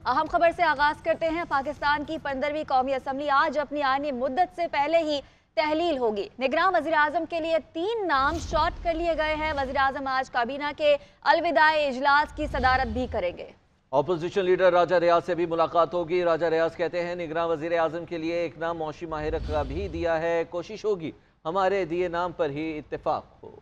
अहम खबर से आगाज करते हैं। पाकिस्तान की 15वीं कौमी असम्बली आज अपनी आईनी मुद्दत से पहले ही तहलील होगी। निगरान वज़ीर आज़म के लिए 3 नाम शॉर्ट कर लिए गए हैं। वज़ीर आज़म आज काबीना के अलविदाई इजलास की सदारत भी करेंगे। अपोजिशन लीडर राजा रियाज से भी मुलाकात होगी। राजा रियाज कहते हैं निगरान वज़ीर आज़म के लिए एक नाम मौशी माहिर का भी दिया है, कोशिश होगी हमारे दिए नाम पर ही इत्तेफाक हो।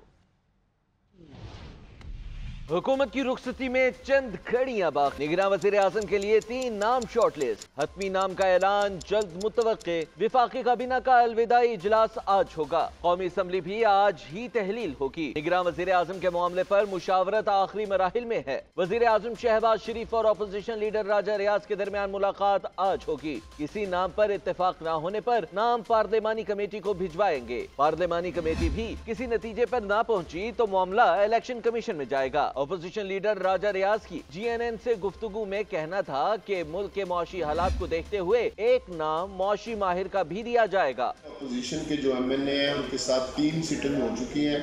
हुकूमत की रुखसती में चंद घड़ियां बाकी। निगरान वज़ीर आज़म के लिए 3 नाम शॉर्ट लिस्ट। हतमी नाम का ऐलान जल्द मुतवक्के। विफाकी काबीना का अलविदाई इजलास आज होगा। कौमी असम्बली भी आज ही तहलील होगी। निगरान वज़ीर आज़म के मामले पर मुशावरत आखिरी मराहिल में है। वज़ीर आज़म शहबाज शरीफ और अपोजिशन लीडर राजा रियाज के दरमियान मुलाकात आज होगी। किसी नाम पर इत्तेफाक न होने पर नाम पार्लिमानी कमेटी को भिजवाएंगे। पार्लिमानी कमेटी भी किसी नतीजे पर न पहुंची तो मामला इलेक्शन कमीशन में जाएगा। अपोजिशन लीडर राजा रियाज की GNN से गुफ्तगू में कहना था कि मुल्क के मौशी हालात को देखते हुए एक नाम मौशी माहिर का भी दिया जाएगा। अपोजिशन के जो MNA हैं उनके साथ 3 सिटिंग हो चुकी हैं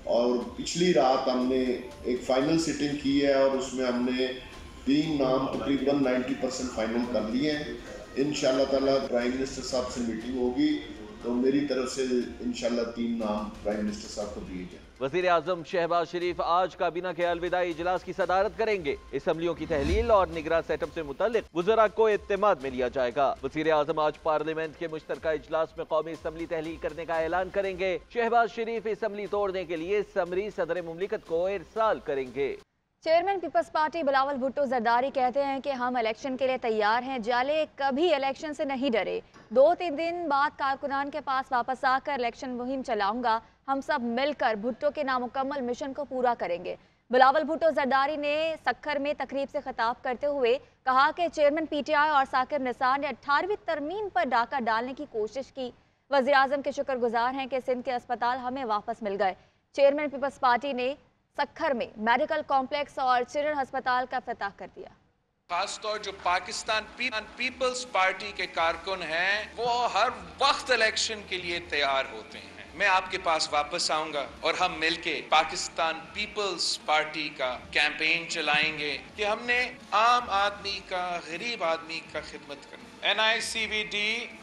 और पिछली रात हमने एक फाइनल सिटिंग की है और उसमें हमने 3 नाम तकरीबन 90% फाइनल कर लिए हैं। इंशाअल्लाह ताला प्राइम मिनिस्टर साहब से मीटिंग होगी तो मेरी तरफ से इंशाअल्लाह 3 नाम प्राइम मिनिस्टर साहब को दिए जाए। वज़ीर आज़म शहबाज शरीफ आज काबीना के अलविदाई इजलास की सदारत करेंगे। असम्बलियों की तहलील और निगरान सेटअप से मुतालिक वज़रा को इत्तेमाद में लिया जाएगा। वज़ीर आज़म आज पार्लियामेंट के मुश्तरका इजलास में कौमी असम्बली तहलील करने का ऐलान करेंगे। शहबाज शरीफ असम्बली तोड़ने के लिए समरी सदर मुमलिकत को इरसाल करेंगे। चेयरमैन पीपल्स पार्टी बिलावल भुट्टो जरदारी कहते हैं कि हम इलेक्शन के लिए तैयार हैं। जाले कभी इलेक्शन से नहीं डरे। 2-3 दिन बाद कारकुनान के पास वापस आकर इलेक्शन मुहिम चलाऊंगा। हम सब मिलकर भुट्टो के नामुकम्मल मिशन को पूरा करेंगे। बिलावल भुट्टो जरदारी ने सक्खर में तकरीब से खिताब करते हुए कहा कि चेयरमैन PTI और साकिब निसार ने 18वीं तरमीम पर डाका डालने की कोशिश की। वज़ीर आज़म के शुक्रगुजार हैं कि सिंध के अस्पताल हमें वापस मिल गए। चेयरमैन पीपल्स पार्टी ने सक्खर में मेडिकल कॉम्प्लेक्स और चिल्ड्रन अस्पताल का इफ्तिताह कर दिया। खासतौर जो पाकिस्तान पीपल्स पार्टी के कारकुन हैं वो हर वक्त इलेक्शन के लिए तैयार होते हैं। मैं आपके पास वापस आऊंगा और हम मिलके पाकिस्तान पीपल्स पार्टी का कैंपेन चलाएंगे कि हमने आम आदमी का, गरीब आदमी का खिदमत करना। NICVD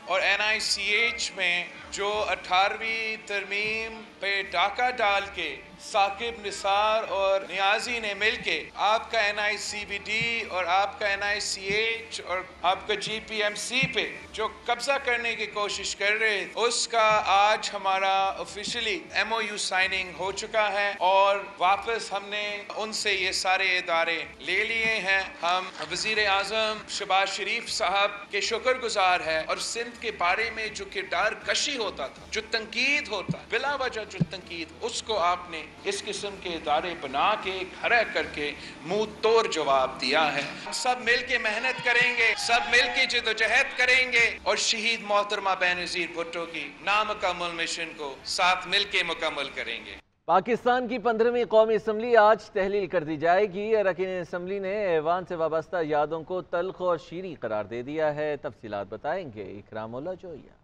और NICH में जो 18वीं तरमीम पे डाका डाल के साकिब निसार और नियाजी ने मिलके आपका NICVD और आपका NICH और आपका GPMC पे जो कब्जा करने की कोशिश कर रहे उसका आज हमारा ऑफिशियली MOU साइनिंग हो चुका है और वापस हमने उनसे ये सारे इदारे ले लिए हैं। हम वज़ीर आज़म शहबाज शरीफ साहब के शुक्रगुजार है और सिंध के बारे में जो किरदार कशी होता था, जो तंकीद होता, बिला वजह जो तंकीद, उसको आपने इस किस्म के इदारे बना के खड़ा करके मुंह तोड़ जवाब दिया है। सब मिल के मेहनत करेंगे, सब मिल के जिद्दोजहद करेंगे और शहीद मोहतरमा बेनज़ीर भुट्टो की नामुकम्मल मिशन को साथ मिल के मुकम्मल करेंगे। पाकिस्तान की 15वीं कौमी असम्बली आज तहलील कर दी जाएगी। अरकान असम्बली ने ऐवान से वाबस्ता यादों को तल्ख और शीरी करार दे दिया है। तफसीलात बताएंगे इकरामुल्लाह जोया।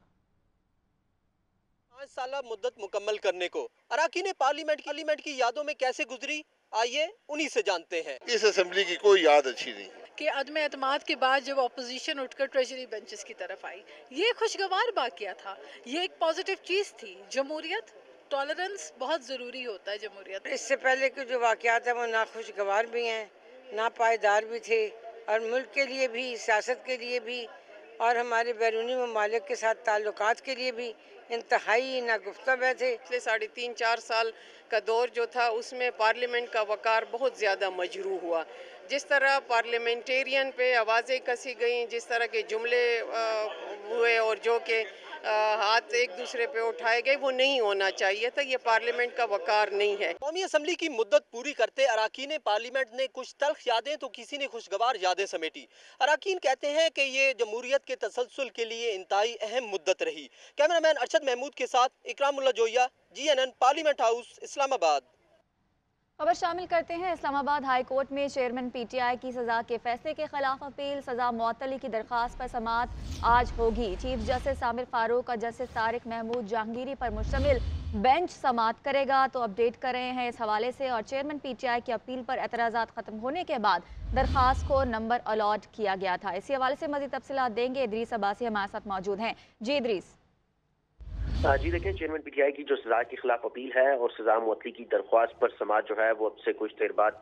5 साल मुद्दत मुकम्मल करने को अरकान पार्लियामेंट की यादों में कैसे गुजरी, आइए उन्हीं से जानते हैं। इस असेंबली की कोई याद अच्छी नहीं कि अदम एतमाद के बाद जब अपोजिशन उठकर ट्रेजरी बेंचेस की तरफ आई, ये खुशगवार वाक़या था, ये एक पॉजिटिव चीज़ थी। जमहूरियत, टॉलरेंस बहुत ज़रूरी होता है जमहूरियत। इससे पहले के जो वाक़यात हैं वो ना खुशगवार भी हैं, ना पायदार भी थे और मुल्क के लिए भी, सियासत के लिए भी और हमारे बैरूनी ममालिक के साथ ताल्लुकात के लिए भी इंतहाई नागुफ्ता थे। पिछले 3.5-4 साल का दौर जो था उसमें पार्लियामेंट का वक़ार बहुत ज़्यादा मजरूह हुआ। जिस तरह पार्लियामेंटेरियन पे आवाज़ें कसी गईं, जिस तरह के जुमले हुए और जो के हाथ एक दूसरे पे उठाए गए, वो नहीं होना चाहिए था। ये पार्लियामेंट का वक़ार नहीं है। कौमी असम्बली की मुद्दत पूरी करते अरकान पार्लियामेंट ने कुछ तल्ख यादें तो किसी ने खुशगवार यादें समेटी। अरकान कहते हैं कि ये जमहूरियत के तसलसल के लिए इंतहाई अहम मुद्दत रही। कैमरामैन अरशद महमूद के साथ Ikramullah Zoya, GNN parliament house, Islamabad. खबर शामिल करते हैं। इस्लामाबाद हाई कोर्ट में चेयरमैन पीटीआई की सजा के फैसले के खिलाफ अपील, सजा मुअत्तली की दरख्वास्त पर समाअत आज होगी। चीफ जस्टिस आमिर फारूक और जस्टिस तारिक महमूद जहांगीरी पर मुश्तमिल बेंच समाअत करेगा। तो अपडेट कर रहे हैं इस हवाले से। और चेयरमैन पीटीआई की अपील पर एतराज़ात खत्म होने के बाद दरख्वास्त को नंबर अलॉट किया गया था। इसी हवाले से मज़ीद तफसीलात देंगे। इदरीस अब्बासी हमारे साथ मौजूद हैं। जी इदरीस। जी देखें, चेयरमैन पीटीआई की जो सजा के खिलाफ अपील है और सजा मुअत्तली की दरख्वास्त पर समाअत जो है वो अब से कुछ देर बाद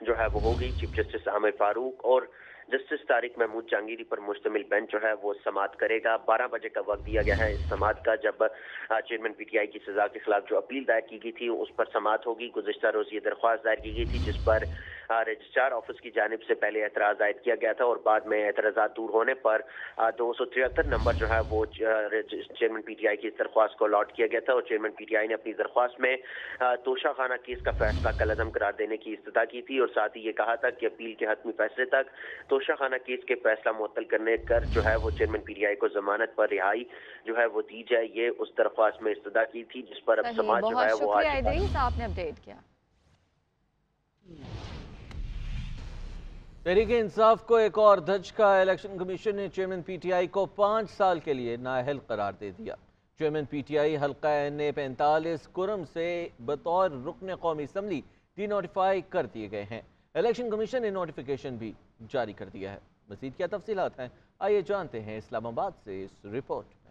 जो है वो होगी। चीफ जस्टिस आमिर फारूक और जस्टिस तारिक महमूद जहांगीरी पर मुश्तमिल बेंच जो है वो समाअत करेगा। 12 बजे का वक्त दिया गया है इस समाअत का, जब चेयरमैन पीटीआई की सजा के खिलाफ जो अपील दायर की गई थी उस पर समाअत होगी। गुज़िश्ता रोज ये दरख्वास्त दायर की गई थी जिस पर रजिस्ट्रार ऑफिस की जानिब से पहले एतराज़ दायर किया गया था और बाद में एतराज़ात दूर होने पर 273 नंबर जो है वो चेयरमैन पीटीआई की इस दरख्वास्त को अलॉट किया गया था। और चेयरमैन पीटीआई ने अपनी दरख्वास्त में तोशाखाना केस का फैसला कलअदम करार देने की इस्तदा की थी और साथ ही ये कहा था कि अपील के हतमी फैसले तक तोशाखाना केस के फैसला मुअत्तल करने कर जो है वो चेयरमैन पीटीआई को जमानत पर रिहाई जो है वो दी जाए। ये उस दरख्वास्त में इस्तदा की थी जिस पर अब समाज जो है वो आज आपने अपडेट किया। तहरीके इंसाफ को एक और धचका। इलेक्शन कमीशन ने चेयरमैन पीटीआई को 5 साल के लिए नाअहल करार दे दिया। चेयरमैन पीटीआई हल्का NA 45 कुरम से बतौर रुकन कौमी असम्बली डी नोटिफाई कर दिए गए हैं। इलेक्शन कमीशन ने नोटिफिकेशन भी जारी कर दिया है। मज़ीद क्या तफसीलात हैं, आइए जानते हैं इस्लामाबाद से इस रिपोर्ट में।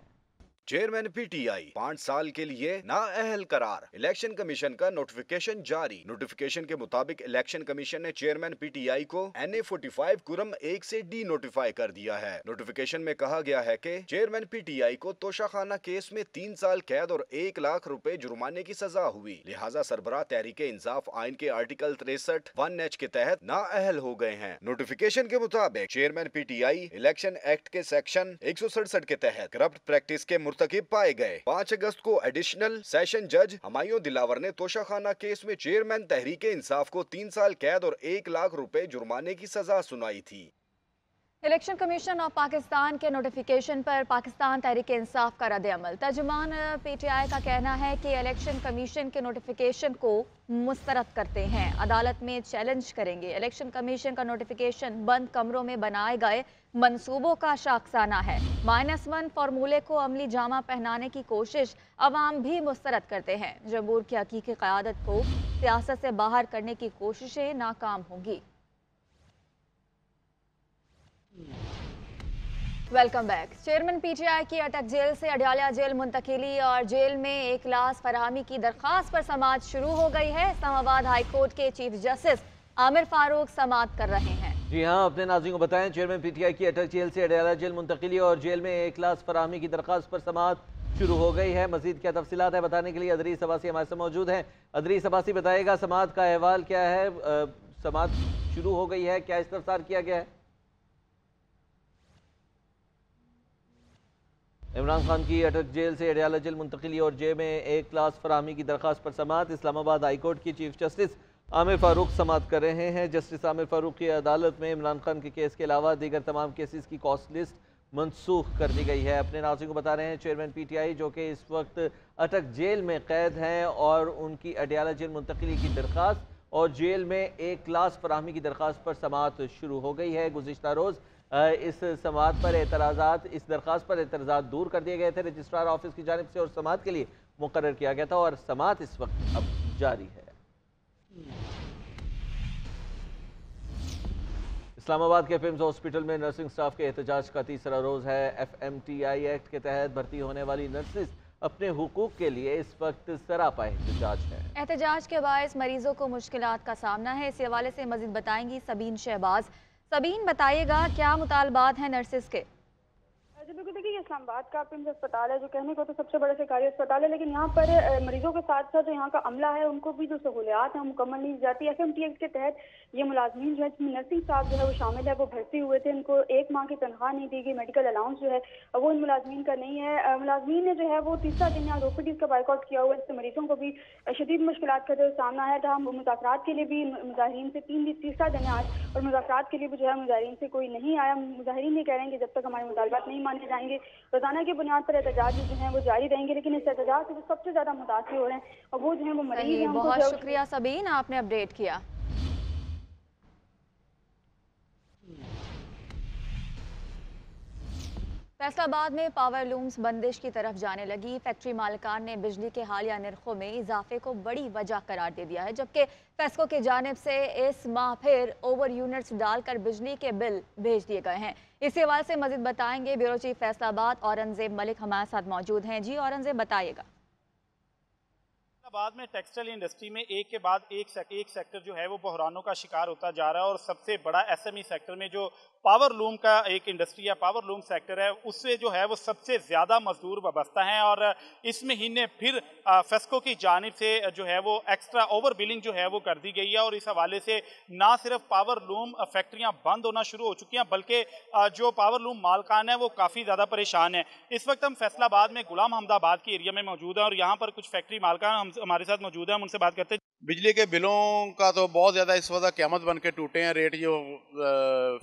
चेयरमैन पीटीआई 5 साल के लिए नाअहल करार। इलेक्शन कमीशन का नोटिफिकेशन जारी। नोटिफिकेशन के मुताबिक इलेक्शन कमीशन ने चेयरमैन पीटीआई को NA 45 कुरम 1 से डी नोटिफाई कर दिया है। नोटिफिकेशन में कहा गया है कि चेयरमैन पीटीआई को तोशाखाना केस में 3 साल कैद और 1 लाख रुपए जुर्माने की सजा हुई। लिहाजा सरबराह तहरीके इंसाफ आइन के आर्टिकल 63(1)H के तहत नाअहल हो गए हैं। नोटिफिकेशन के मुताबिक चेयरमैन पीटीआई इलेक्शन एक्ट के सेक्शन 167 के तहत करप्ट प्रैक्टिस के मुर्तकिब पाए गए। 5 अगस्त को एडिशनल सेशन जज हमायूं दिलावर ने तोशाखाना केस में चेयरमैन तहरीके इंसाफ को 3 साल कैद और 1 लाख रुपए जुर्माने की सजा सुनाई थी। इलेक्शन कमीशन ऑफ पाकिस्तान के नोटिफिकेशन पर पाकिस्तान तहरीक इंसाफ का रद्द अमल। तर्जुमान पीटीआई का कहना है कि इलेक्शन कमीशन के नोटिफिकेशन को मुस्तरद करते हैं, अदालत में चैलेंज करेंगे। इलेक्शन कमीशन का नोटिफिकेशन बंद कमरों में बनाए गए मंसूबों का शाखसाना है। -1 फार्मूले को अमली जामा पहनाने की कोशिश अवाम भी मुस्तरद करते हैं। जमहूर की हकीकी क़यादत को सियासत से बाहर करने की कोशिशें नाकाम होंगी। Welcome back. चेयरमैन पीटीआई की अटक जेल से अडयाला जेल मुंतकिली और जेल में एक क्लास फराहमी की दरख्वास्त पर समाअत शुरू हो गई है। इस्लामाबाद हाई कोर्ट के चीफ जस्टिस आमिर फारूक समाअत कर रहे हैं। जी हाँ, अपने नाज़रीन को बताएं, चेयरमैन पीटीआई की अटक जेल से अडयाला जेल मुंतकिली और जेल में एक क्लास फराहमी की दरख्वास्त पर समाअत शुरू हो गई है। मजीद क्या तफसीलात है बताने के लिए अदरीस अब्बासी हमारे साथ मौजूद हैं। अदरीस अब्बासी बताएगा समाअत का अहवाल क्या है, समाअत शुरू हो गई है, क्या इस्तफसार किया गया है? इमरान खान की अटक जेल से अडयाला जेल मुंतकिली और जेल में एक क्लास फराहमी की दरख्वास्त पर समाअत। इस्लामाबाद हाई कोर्ट की चीफ जस्टिस आमिर फारूक समाअत कर रहे हैं। जस्टिस आमिर फारूक की अदालत में इमरान खान के केस के अलावा दीगर तमाम केसेस की कॉस्ट लिस्ट मनसूख कर दी गई है। अपने नाज़रीन को बता रहे हैं, चेयरमैन पीटीआई जो कि इस वक्त अटक जेल में कैद हैं और उनकी अडयाला जेल मुंतकिली की दरख्वास्त और जेल में एक क्लास फराहमी की दरख्वास्त पर समाअत शुरू हो गई है। गुज़िश्ता रोज़ इस समाअत पर एतराज़ात, इस दरख्वास्त पर एतराज़ात दूर कर दिए गए थे रजिस्ट्रार ऑफिस की जानिब से और समाअत के लिए मुकर्रर किया गया था और समाअत इस वक्त अब जारी है। इस्लामाबाद के पिम्स हॉस्पिटल में नर्सिंग स्टाफ के एहतजाज का तीसरा रोज़ है। FMTI एक्ट के तहत भर्ती होने वाली नर्सिस अपने हुकूक के लिए इस वक्त सरापा एहतजाज है। एहतजाज के बायस मरीजों को मुश्किलात का सामना है। इस हवाले से मजीद बताएंगी सबीन शहबाज। सबीन, बताइएगा क्या मुतालबात हैं नर्सिस के? बिल्कुल, देखिए इस्लामाबाद का पिम्स अस्पताल है जो कहने को तो सबसे बड़ा सरकारी अस्पताल है, लेकिन यहाँ पर मरीजों के साथ साथ जो यहाँ का अमला है उनको भी जो सहूलियात हैं मुकम्मल नहीं दी जाती। FMTI एक्ट के तहत ये मुलाजमीन जो है, नर्सिंग स्टाफ जो है वो शामिल है, वो भर्ती हुए थे, इनको 1 माह की तनख्वाह नहीं दी गई, मेडिकल अलाउंस जो है वो इन मुलाजमीन का नहीं है। मुलाजमीन ने जो है वो तीसरा दिन यहाँ OPDs का बाइकआउट किया हुआ है, जिससे मरीजों को भी शदीद मुश्किलात का जो सामना है। हम मुज़ाकरात के लिए भी मुजाहिरीन से तीसरा दिन है आज और मुज़ाकरात के लिए भी जो है मुजाहिरीन से कोई नहीं आया। मुजाहिरीन ये कह रहे हैं कि जब तक हमारे मुतालबात नहीं माने जाएंगे रोजाना की बुनियाद पर एहतजाज जो हैं वो जारी रहेंगे, लेकिन इस एहतजाज से जो सबसे ज़्यादा मुतासिर हो रहे हैं और वो जो है वो मरीज हैं। बहुत शुक्रिया सबीन, आपने अपडेट किया। फैसलाबाद में पावर लूम्स बंदिश की तरफ जाने लगी। फैक्ट्री मालिकान ने बिजली के हालिया निर्खों में इजाफे को बड़ी वजह करार दे दिया है, जबकि फेस्को की जानिब से इस माह फिर ओवर यूनिट्स डालकर बिजली के बिल भेज दिए गए हैं। इस हवाले से मजीद बताएंगे ब्यूरो चीफ फैसलाबाद औरंगजेब मलिक हमारे साथ मौजूद हैं। जी औरंगजेब, बताइएगा। बाद में टेक्सटाइल इंडस्ट्री में एक के बाद एक सेक्टर जो है वो बहरानों का शिकार होता जा रहा है और सबसे बड़ा एसएमई सेक्टर में जो पावर लूम का एक इंडस्ट्री है, पावर लूम सेक्टर है, उससे जो है वो सबसे ज़्यादा मजदूर वाबस्ता हैं। और इस महीने फिर फेस्को की जानिब से जो है वो एक्स्ट्रा ओवर बिलिंग जो है वो कर दी गई है और इस हवाले से ना सिर्फ पावर लूम फैक्ट्रियाँ बंद होना शुरू हो चुकी हैं, बल्कि जो पावर लूम मालकान है वो काफ़ी ज़्यादा परेशान है। इस वक्त हम फैसलाबाद में गुलाम अहमदाबाद के एरिया में मौजूद हैं और यहाँ पर कुछ फैक्ट्री मालकान हमारे साथ मौजूद है, हम उनसे बात करते हैं। बिजली के बिलों का तो बहुत ज़्यादा इस वक्त क़यामत बन के टूटे हैं। रेट जो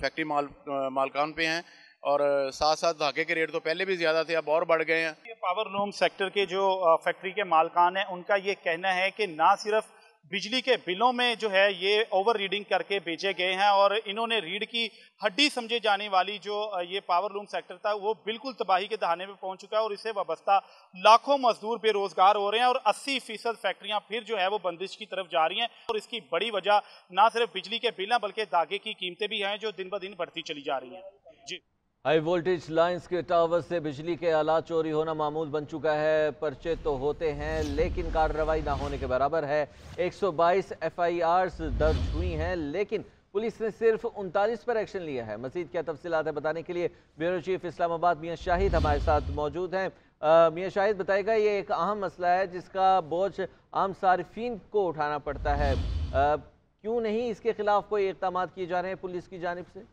फैक्ट्री मालकान पे हैं और साथ साथ धागे के रेट तो पहले भी ज़्यादा थे, अब और बढ़ गए हैं। ये पावर लूम सेक्टर के जो फैक्ट्री के मालकान हैं उनका ये कहना है कि ना सिर्फ बिजली के बिलों में जो है ये ओवर रीडिंग करके बेचे गए हैं और इन्होंने रीढ़ की हड्डी समझे जाने वाली जो ये पावर लूम सेक्टर था वो बिल्कुल तबाही के दहाने पे पहुंच चुका है और इससे वाबस्ता लाखों मजदूर बेरोजगार हो रहे हैं और 80% फैक्ट्रियां फिर जो है वो बंदिश की तरफ जा रही हैं। और इसकी बड़ी वजह ना सिर्फ बिजली के बिल हैं बल्कि धागे की कीमतें भी हैं जो दिन ब दिन बढ़ती चली जा रही हैं। जी, हाई वोल्टेज लाइंस के टावर से बिजली के आलात चोरी होना मामूल बन चुका है। पर्चे तो होते हैं लेकिन कार्रवाई ना होने के बराबर है। 122 FIRs दर्ज हुई हैं लेकिन पुलिस ने सिर्फ 39 पर एक्शन लिया है। मजीद क्या तफसीलात है बताने के लिए ब्यूरो चीफ इस्लामाबाद मियां शाहिद हमारे साथ मौजूद हैं। मियां शाहिद, बताएगा, ये एक अहम मसला है जिसका बोझ आम सारिफीन को उठाना पड़ता है, क्यों नहीं इसके खिलाफ कोई इक़दाम किए जा रहे हैं पुलिस की जानिब से?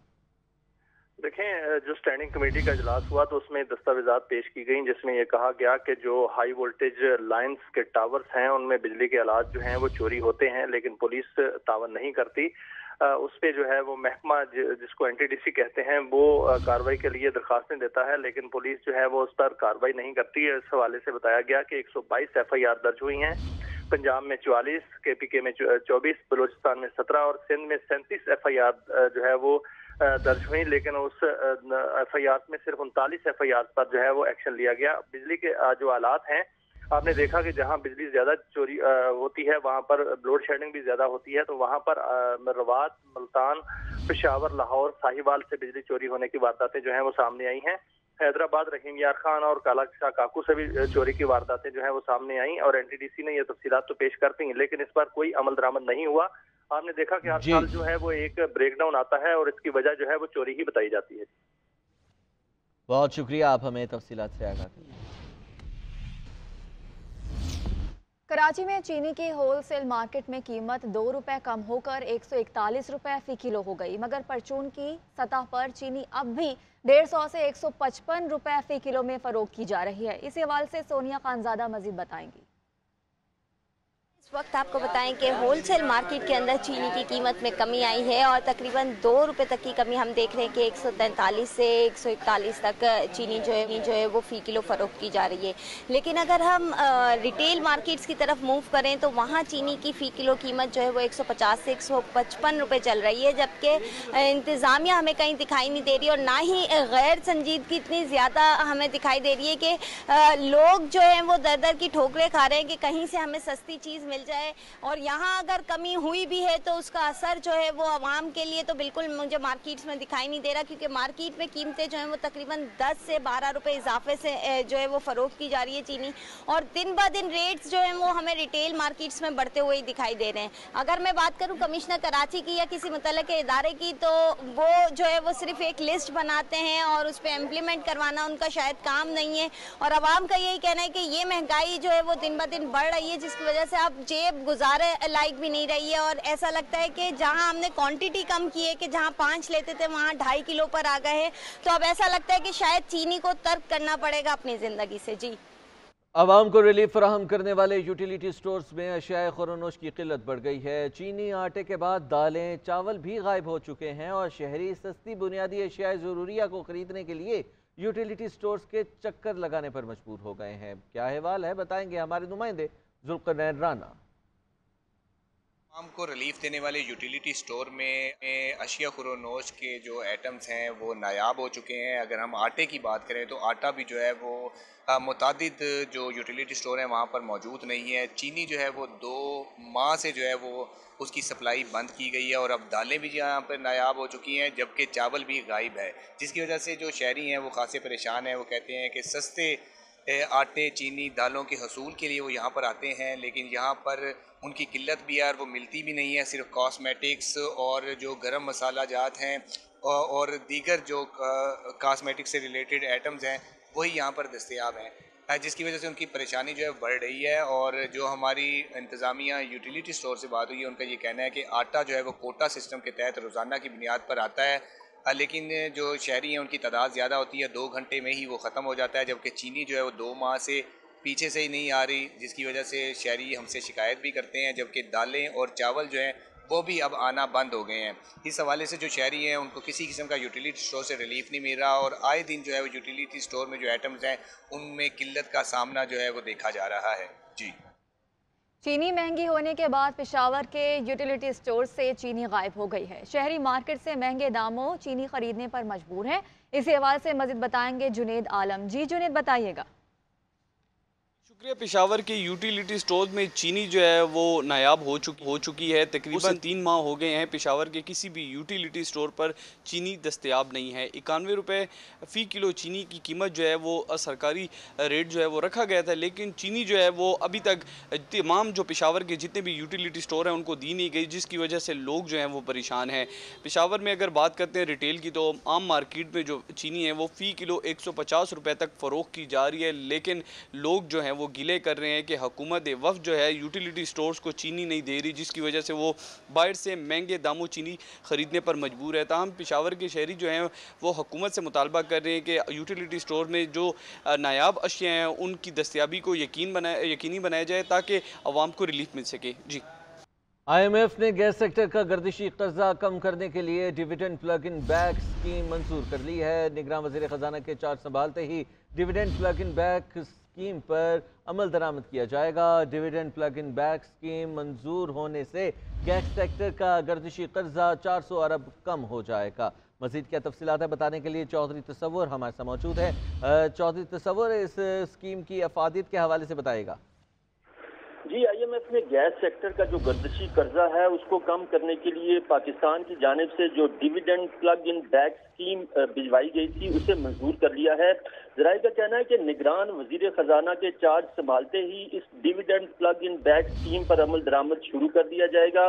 देखें, जो स्टैंडिंग कमेटी का इजलास हुआ तो उसमें दस्तावेजात पेश की गई जिसमें यह कहा गया कि जो हाई वोल्टेज लाइंस के टावर्स हैं उनमें बिजली के आलात जो हैं वो चोरी होते हैं लेकिन पुलिस तावन नहीं करती। उस पे जो है वो महकमा जिसको NTDC कहते हैं वो कार्रवाई के लिए दरखास्तें देता है लेकिन पुलिस जो है वो उस पर कार्रवाई नहीं करती है। इस हवाले से बताया गया कि 122 FIR दर्ज हुई हैं, पंजाब में 44, KPK में 24, बलूचिस्तान में 17 और सिंध में 37 FIR जो है वो दर्ज हुई, लेकिन उस FIR में सिर्फ 39 FIR पर जो है वो एक्शन लिया गया। बिजली के जो आलात हैं, आपने देखा कि जहां बिजली ज्यादा चोरी होती है वहां पर लोड शेडिंग भी ज्यादा होती है, तो वहां पर रवात, मुल्तान, पेशावर, लाहौर, साहिवाल से बिजली चोरी होने की वारदातें जो हैं वो सामने आई हैं। हैदराबाद, रहीम यार खान और काला शाह काकू से भी चोरी की वारदातें जो है वो सामने आई और NTDC ने ये तफसीलात तो पेश करती हैं लेकिन इस पर कोई अमल दरामद नहीं हुआ। आपने देखा कि हर साल जो है वो एक ब्रेकडाउन आता है और इसकी वजह जो है वो चोरी ही बताई जाती है। बहुत शुक्रिया, आप हमें तफसीलात से आगाह करें। कराची में चीनी की होलसेल मार्केट में कीमत 2 रुपए कम होकर 141 रुपए फी किलो हो गई, मगर परचून की सतह पर चीनी अब भी 150 से 155 रुपए फी किलो में फरोख्त की जा रही है। इसी हवाले से सोनिया खानजादा मजीद बताएंगी। इस वक्त आपको बताएं कि होलसेल मार्केट के अंदर चीनी की कीमत में कमी आई है और तकरीबन 2 रुपए तक की कमी हम देख रहे हैं कि 143 से 141 तक चीनी जो है वो फी किलो फरोख्त की जा रही है। लेकिन अगर हम रिटेल मार्केट्स की तरफ मूव करें तो वहाँ चीनी की फी किलो कीमत जो है वो 150 से 155 रुपए चल रही है, जबकि इंतज़ामिया हमें कहीं दिखाई नहीं दे रही और ना ही गैर संजीदगी इतनी ज़्यादा हमें दिखाई दे रही है कि लोग जो हैं वो दर दर की ठोकरें खा रहे हैं कि कहीं से हमें सस्ती चीज़ मिल जाए। और यहाँ अगर कमी हुई भी है तो उसका असर जो है वो आवाम के लिए तो बिल्कुल मुझे मार्केट्स में दिखाई नहीं दे रहा, क्योंकि मार्केट में कीमतें जो हैं वो तकरीबन 10 से 12 रुपए इजाफे से जो है वो फरोख्त की जा रही है चीनी, और दिन ब दिन रेट्स जो हैं वो हमें रिटेल मार्केट्स में बढ़ते हुए दिखाई दे रहे हैं। अगर मैं बात करूँ कमिश्नर कराची की या किसी मुतल्लिक़ इदारे की, तो वो जो है वो सिर्फ एक लिस्ट बनाते हैं और उस पर इम्प्लीमेंट करवाना उनका शायद काम नहीं है। और आवाम का यही कहना है कि ये महंगाई जो है वो दिन ब दिन बढ़ रही है, जिसकी वजह से आप जेब गुजारे लायक भी नहीं रही है। और ऐसा लगता है कि जहां हमने क्वांटिटी कम की है कि जहां 5 लेते थे वहां 2.5 किलो पर आ गए हैं, तो अब ऐसा लगता है कि शायद चीनी को तर्क करना पड़ेगा अपनी ज़िंदगी से। जी, आवाम को रिलीफ फराहम करने वाले यूटिलिटी स्टोर्स में अशियाए खुरोनोश की किल्लत बढ़ गई है। चीनी, आटे के बाद दालें, चावल भी गायब हो चुके हैं और शहरी सस्ती बुनियादी अशियाए ज़रूरिया को खरीदने के लिए यूटिलिटी स्टोर्स के चक्कर लगाने पर मजबूर हो गए हैं। क्या अहवाल है बताएंगे हमारे नुमाइंदे जुल्करनैन राना। आवाम को रिलीफ देने वाले यूटिलिटी स्टोर में अशिया खुरोनोश के जो आइटम्स हैं वो नायाब हो चुके हैं। अगर हम आटे की बात करें तो आटा भी जो है वो मुतादिद जो यूटिलिटी स्टोर हैं वहाँ पर मौजूद नहीं है। चीनी जो है वो 2 माह से जो है वो उसकी सप्लाई बंद की गई है और अब दालें भी यहाँ पर नायाब हो चुकी हैं, जबकि चावल भी गायब है, जिसकी वजह से जो शहरी हैं वो खासे परेशान हैं। वो कहते हैं कि सस्ते आटे, चीनी, दालों के हसूल के लिए वो यहाँ पर आते हैं, लेकिन यहाँ पर उनकी किल्लत भी है और वो मिलती भी नहीं है। सिर्फ कॉस्मेटिक्स और जो गरम मसाला जात हैं और दीगर जो कॉस्मेटिक से रिलेटेड आइटम्स हैं वही यहाँ पर दस्तयाब हैं, जिसकी वजह से उनकी परेशानी जो है बढ़ रही है। और जो हमारी इंतज़ामिया यूटिलिटी स्टोर से बात हुई है, उनका ये कहना है कि आटा जो है वो कोटा सिस्टम के तहत रोज़ाना की बुनियाद पर आता है, लेकिन जो शहरी हैं उनकी तादाद ज़्यादा होती है, 2 घंटे में ही वो ख़त्म हो जाता है, जबकि चीनी जो है वो 2 माह से पीछे से ही नहीं आ रही, जिसकी वजह से शहरी हमसे शिकायत भी करते हैं। जबकि दालें और चावल जो हैं वो भी अब आना बंद हो गए हैं। इस हवाले से जो शहरी हैं उनको किसी किस्म का यूटिलिटी स्टोर से रिलीफ नहीं मिल रहा और आए दिन जो है वो यूटिलिटी स्टोर में जो आइटम्स हैं उनमें किल्लत का सामना जो है वो देखा जा रहा है। जी, चीनी महंगी होने के बाद पेशावर के यूटिलिटी स्टोर से चीनी गायब हो गई है। शहरी मार्केट से महंगे दामों चीनी खरीदने पर मजबूर हैं। इसी हवाले से मज़ीद बताएंगे जुनेद आलम। जी जुनेद, बताइएगा। शुक्रिया। पेशावर के यूटिलिटी स्टोर में चीनी जो है वो नायाब हो चुकी है। तकरीबन 3 माह हो गए हैं पेशावर के किसी भी यूटिलिटी स्टोर पर चीनी दस्तयाब नहीं है। 91 रुपये फ़ी किलो चीनी की कीमत जो है वो सरकारी रेट जो है वो रखा गया था, लेकिन चीनी जो है वो अभी तक तमाम जो पेशावर के जितने भी यूटिलिटी स्टोर हैं उनको दी नहीं गई, जिसकी वजह से लोग जो हैं वो परेशान हैं। पेशावर में अगर बात करते हैं रिटेल की, तो आम मार्केट में जो चीनी है वो फ़ी किलो 150 रुपये तक फ़रोख्त की जा रही है, लेकिन लोग जो हैं वो गिले कर रहे हैं कि हुकूमत वफ़द जो है यूटिलिटी स्टोर्स को चीनी नहीं दे रही, जिसकी वजह से वो बाहर से महंगे दामों चीनी ख़रीदने पर मजबूर है। ताहम पेशावर के शहरी जो हैं वो हुकूमत से मुतालबा कर रहे हैं कि यूटिलिटी स्टोर में जो नायाब अशिया हैं उनकी दस्तयाबी को यकीनी बनाया जाए ताकि आवाम को रिलीफ मिल सके। जी, IMF ने गैस सेक्टर का गर्दिशी कर्जा कम करने के लिए dividend plug in back scheme मंजूर कर ली है। निगरान वज़ीर ख़जाना के चार्ज संभालते ही dividend plug in back scheme पर अमल दरामद किया जाएगा। Dividend plug in back scheme मंजूर होने से गैस सेक्टर का गर्दिशी कर्जा 400 अरब कम हो जाएगा। मज़ीद क्या तफसीलात है बताने के लिए चौधरी तसव्वुर हमारे साथ मौजूद है। चौधरी तसव्वुर, इस स्कीम की अफादियत के हवाले से बताइएगा। जी, IMF ने गैस सेक्टर का जो गर्दिशी कर्जा है उसको कम करने के लिए पाकिस्तान की जानिब से जो dividend plug in back scheme भिजवाई गई थी उसे मंजूर कर लिया है। ज़राए का कहना है कि निगरान वजीर खजाना के चार्ज संभालते ही इस dividend plug in back scheme पर अमल दरामद शुरू कर दिया जाएगा।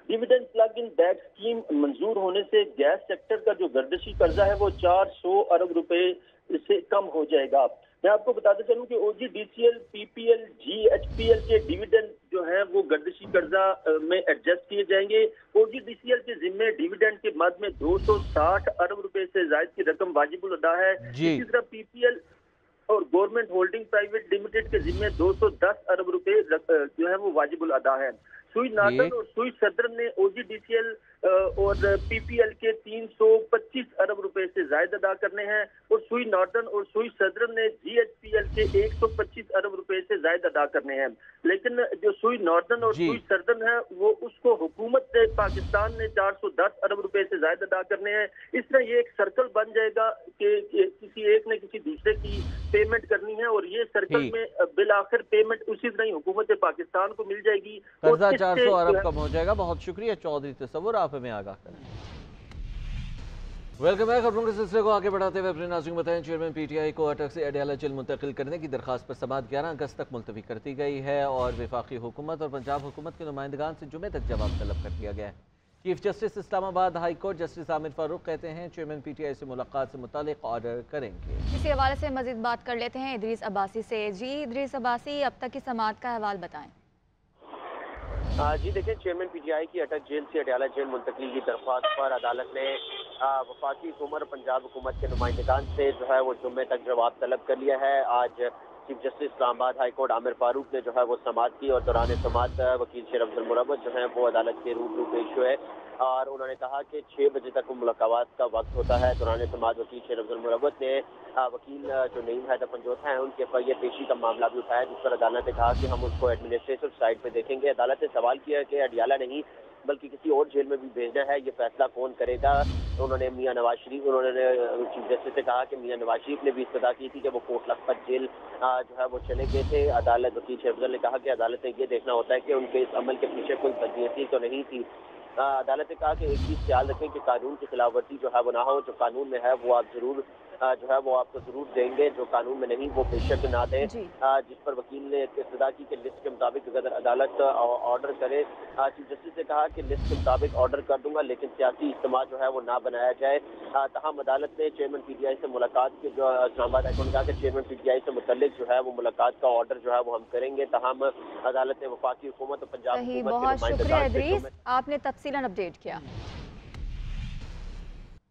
Dividend plug in back scheme मंजूर होने से गैस सेक्टर का जो गर्दिशी कर्जा है वो 400 अरब रुपए से कम हो जाएगा। मैं आपको बताते चलूं कि OGDCL, PPL, GHPL के डिविडेंड जो हैं वो गर्दिशी कर्जा में एडजस्ट किए जाएंगे। OGDCL के जिम्मे डिविडेंड के मद में 260 अरब रुपए से ज्यादा की रकम वाजिबुल अदा है। इसी तरह PPL और गवर्नमेंट होल्डिंग प्राइवेट लिमिटेड के जिम्मे 210 अरब रुपए जो है वो वाजिबुल अदा है। सुई नार्टन और सुई सदरन ने OGDCL और PPL के 325 अरब रुपए से ज्यादा अदा करने हैं और सुई नॉर्दर्न और सुई सदरन ने GHPL के 125 अरब रुपए से ज्यादा अदा करने हैं। लेकिन जो सुई नॉर्दर्न और सुई सदरन है वो उसको हुकूमत से पाकिस्तान ने 410 अरब रुपए से ज्यादा अदा करने हैं। इस तरह ये एक सर्कल बन जाएगा कि किसी एक ने किसी दूसरे की पेमेंट करनी है और ये सर्कल में बिल आखिर पेमेंट उसी तरह ही हुकूमत पाकिस्तान को मिल जाएगी। 400 अरब कम हो जाएगा। बहुत शुक्रिया चौधरी तसव्वुर, आप हमें आगाह करें। Welcome back. खबरों के सिलसिले को आगे बढ़ाते हुए अपने नाज़रीन बताएं, चेयरमैन PTI को अटक से अडयाला जेल मुंतकिल करने की दरखास्त पर समाअत 11 अगस्त तक मुलतवी कर दी गई है और वफाकी हुकूमत और पंजाब हुकूमत के नुमाइंदगान से जुमे तक जवाब तलब कर दिया गया है। Chief justice Islamabad high court justice Aamir Farooq कहते हैं चेयरमैन PTI से मुलाकात से मुतालिक ऑर्डर करेंगे। इसी हवाले से मजीद बात कर लेते हैं इदरीस अब्बासी से। जी इदरीस अब्बासी, अब तक की समाअत का अहवाल बताएं। जी देखें, चेयरमैन PTI की अटक जेल से अडयाला जेल मुंतकली की दरख्वास्त पर अदालत ने वफाकी हुकूमत और पंजाब हुकूमत के नुमाइंदगान से जो है वो जुम्मे तक जवाब तलब कर लिया है। आज چیف جسٹس اسلام آباد ہائی کورٹ عامر فاروق نے جو ہے وہ سماعت کی اور دوران سماعت وکیل شیر افضل مروت جو ہیں وہ عدالت کے روبرو پیش ہوئے اور انہوں نے کہا کہ 6 بجے تک ملاقات کا وقت ہوتا ہے۔ دوران سماعت وکیل شیر افضل مروت نے وکیل جو نعیم حیدر پنجوتھا ہیں ان کے FIR پیشی کا معاملہ بھی اٹھایا، جس پر عدالت نے کہا کہ ہم اس کو ایڈمنسٹریٹو سائٹ پہ دیکھیں گے۔ عدالت نے سوال کیا کہ اڈیالہ نہیں بلکہ کسی اور جیل میں بھی بھیجنا ہے، یہ فیصلہ کون کرے گا؟ انہوں نے میاں نواز شریف انہوں نے چیف جسٹس سے کہا کہ میاں نواز شریف نے بھی استدعا کی تھی کہ وہ کوٹ لکھپت جیل جو ہے وہ چلے گئے تھے۔ عدالت وکیل شیر افضل نے کہا کہ عدالت نے یہ دیکھنا ہوتا ہے کہ ان کے اس عمل کے پیچھے کوئی بدنیتی تو نہیں تھی۔ عدالت نے کہا کہ ایک چیز خیال رکھیں کہ قانون کی خلاف ورزی جو ہے وہ نہ ہو، جو قانون میں ہے وہ آپ ضرور جو ہے وہ آپ کو ضرور دیں گے، جو قانون میں نہیں وہ بے شک نہ دیں۔ جس پر وکیل نے استدعا کی کہ لسٹ کے مطابق اگر عدالت آرڈر کرے، چیف جسٹس نے کہا کہ لسٹ کے مطابق آرڈر کر دوں گا لیکن سیاسی اجتماع جو ہے وہ نہ بنایا جائے۔ تاہم عدالت نے چیئرمین PTI سے ملاقات کی، جو اسلام آباد ہائی کورٹ نے کہا کہ چیئرمین PTI سے متعلق جو ہے وہ ملاقات کا آرڈر جو ہے وہ ہم کریں گے۔ تاہم عدالت نے وفاقی حکومت اور پنجاب حکومت کے بہت شکریہ ادریس، آپ نے تفصیلاً اپڈیٹ کیا۔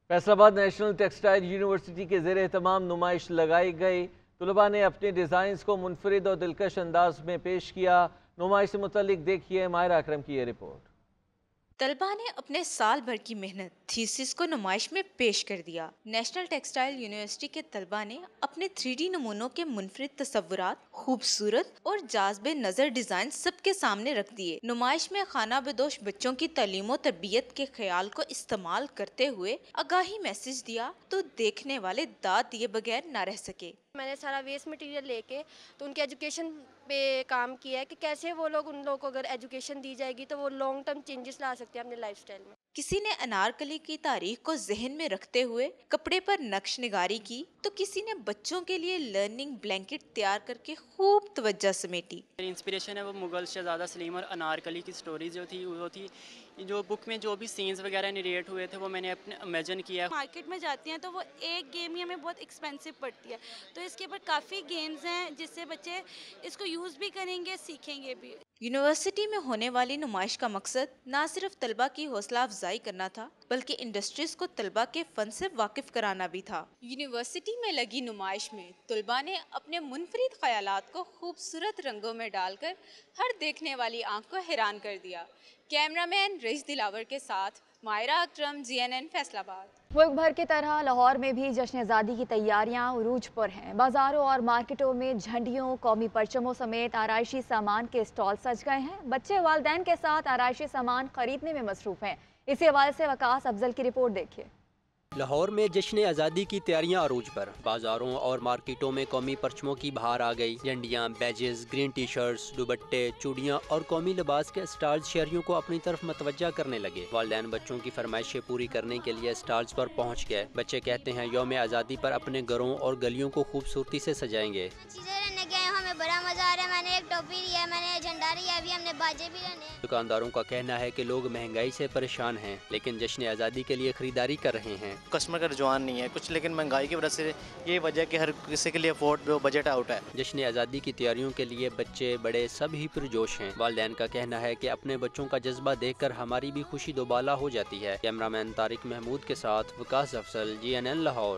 فیصل آباد نیشنل ٹیکسٹائل یونیورسٹی کے زیر اہتمام نمائش لگائی گئی۔ طلباء نے اپنے ڈیزائنز کو منفرد اور دلکش انداز میں پیش کیا۔ نمائش سے متعلق دیکھیے ماہرہ اکرم کی یہ رپورٹ۔ طلباء نے اپنے سال بھر کی محنت تھیسس کو نمائش میں پیش کر دیا۔ نیشنل ٹیکسٹائل یونیورسٹی کے طلباء نے اپنے 3D نمونوں کے منفرد تصورات، خوبصورت اور جاذب نظر ڈیزائن سب کے سامنے رکھ دیے۔ نمائش میں خانہ بدوش بچوں کی تعلیم و تربیت کے خیال کو استعمال کرتے ہوئے آگاہی میسج دیا تو دیکھنے والے داد دیے بغیر نہ رہ سکے۔ میں نے سارا ویسٹ مٹیریل لے کے تو ان کی ایجوکیشن پہ کام کیا ہے کہ کیسے وہ لوگ ان لوگوں کو اگر ایجوکیشن دی جائے گی تو وہ لانگ ٹرم چینجز لا سکتے ہیں اپنے لائف سٹائل میں۔ کسی نے انارکلی کی تاریخ کو ذہن میں رکھتے ہوئے کپڑے پر نقش نگاری کی تو کسی نے بچوں کے لیے لرننگ بلینکٹ تیار کر کے خوب توجہ سمیٹی۔ میری انسپریشن ہے وہ مغل شہزادہ سلیم اور انارکلی کی سٹوری جو تھی وہ تھی، جو بک میں جو بھی سینز وغیرہ نریٹ ہوئے تھے وہ میں نے اپنے امیجن کیا۔ مارکیٹ میں جاتی ہیں تو وہ ایک گیم ہی ہمیں بہت ایکسپینسو پڑتی ہے، تو اس کے اوپر کافی گیمز ہیں جس سے بچے اس کو یوز بھی کریں گے، سیکھیں گے بھی۔ یونیورسٹی میں ہونے والی نمائش کا مقصد نہ صرف طلباء کی حوصلہ افزائی کرنا تھا بلکہ انڈسٹریز کو طلباء کے فن سے واقف کرانا بھی تھا۔ یونیورسٹی میں لگی نمائش میں طلباء نے اپنے منفرد خیالات کو خوبصورت رنگوں میں ڈال کر ہر دیکھنے والی آنکھ کو حیران کر دیا۔ کیمرہ مین رئیس دلاور کے ساتھ ماہرہ اکرم، GNN فیصل آباد۔ ملک بھر کی طرح لاہور میں بھی جشن آزادی کی تیاریاں عروج پر ہیں۔ بازاروں اور مارکیٹوں میں جھنڈیوں، قومی پرچموں سمیت آرائشی سامان کے اسٹال سج گئے ہیں۔ بچے والدین کے ساتھ آرائشی سامان خریدنے میں مصروف ہیں۔ اسی حوالے سے وقاص افضل کی رپورٹ دیکھیے۔ لاہور میں جشن آزادی کی تیاریاں عروج پر۔ بازاروں اور مارکیٹوں میں قومی پرچموں کی بہار آ گئی۔ جھنڈیاں، بیجز، گرین ٹی شرٹس، دوپٹے، چوڑیاں اور قومی لباس کے اسٹالز شہریوں کو اپنی طرف متوجہ کرنے لگے۔ والدین بچوں کی فرمائشیں پوری کرنے کے لیے اسٹالز پر پہنچ گئے۔ بچے کہتے ہیں یوم آزادی پر اپنے گھروں اور گلیوں کو خوبصورتی سے سجائیں گے۔ ہمیں بڑا مزہ آ رہا ہے، میں نے ایک ٹوپی لیا، میں نے جھنڈا لیا، ابھی ہم نے باجے بھی لینے۔ دکانداروں کا کہنا ہے کہ لوگ مہنگائی سے پریشان ہیں لیکن جشن آزادی کے لیے خریداری کر رہے ہیں۔ کسٹمر کا رجحان نہیں ہے کچھ، لیکن مہنگائی کی وجہ سے یہ وجہ کہ ہر کسی کے لیے افورڈ بجٹ آؤٹ ہے۔ جشن آزادی کی تیاریوں کے لیے بچے بڑے سب ہی پرجوش ہیں۔ والدین کا کہنا ہے کہ اپنے بچوں کا جذبہ دیکھ کر ہماری بھی خوشی دوبالا ہو جاتی ہے۔ کیمرہ مین طارق محمود کے ساتھ وقاص افضل، GNN لاہور۔